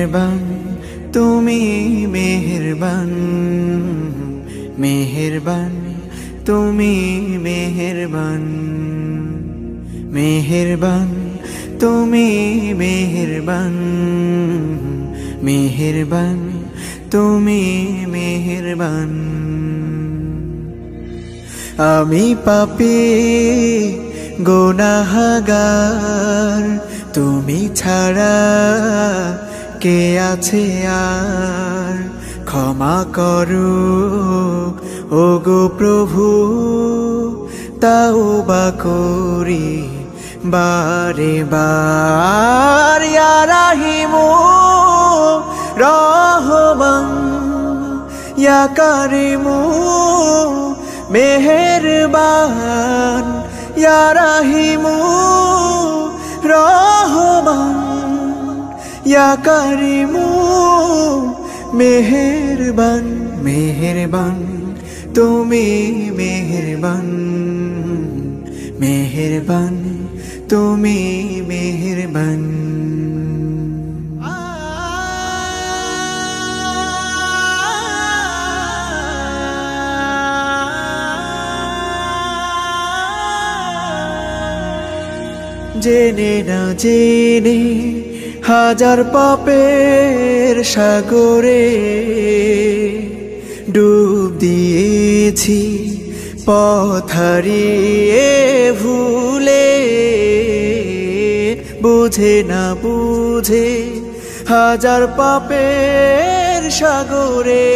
मेहरबान তুমি मेहरबान मेहरबान তুমি मेहरबान मेहरबान তুমি मेहरबान मेहरबान তুমি मेहरबान आमी पापी गुनाहगार তুমি ছাড়া কে আছে আর ক্ষমা করো ওগো প্রভু তাওবা করি বারে বার ইয়া রাহিমু রহমান ইয়া কারিমু মেহেরবান ইয়া রাহিমু রহমান ইয়া কারিমু মেহেরবান মেহেরবান তুমি মেহেরবান मेहरबान তুমি मेहरबान জেনে না জেনে হাজার পাপের সাগরে ডুব দিয়েছি পথ হারিয়ে ভুলে বুঝে না বুঝে হাজার পাপের সাগরে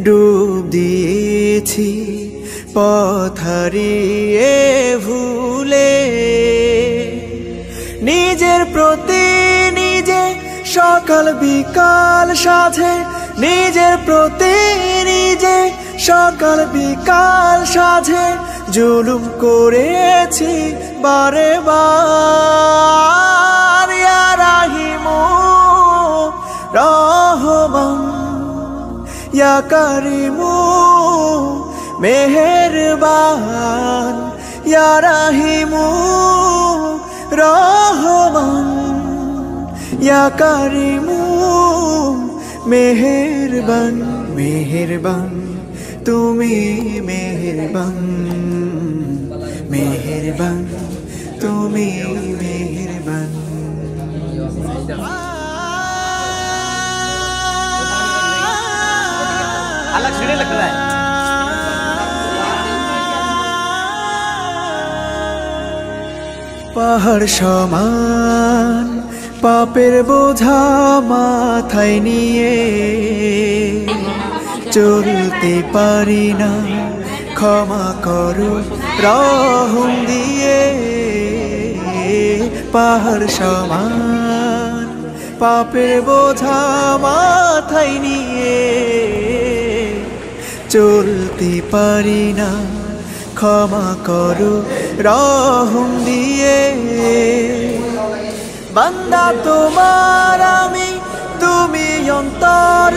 ডুব দিয়েছি পথ হারিয়ে ভুলে নিজের প্রতি নিজে সকাল বিকাল সাধে নিজের প্রতি নিজে সকাল বিকাল সাধে জুলুম করেছি বারে বার ইয়া রাহিমু রহমান ইয়া কারিমু মেহেরবান ইয়া রাহিমু রহমান ইয়া কারিমু মেহেরবান মেহেরবান তুমি मेहरबान मेहरबान তুমি मेहरबान अलग सीढ़ी लग रहा है পাহাড় সমান পাপের বোঝা মাথায় নিয়ে চলতে পারি না ক্ষমা করো রহম দিয়ে পাহাড় সমান পাপের বোঝা মাথায় নিয়ে চলতে পারি না ক্ষমা করো রহম দিয়ে বান্দা তোমার আমি তুমি অন্তর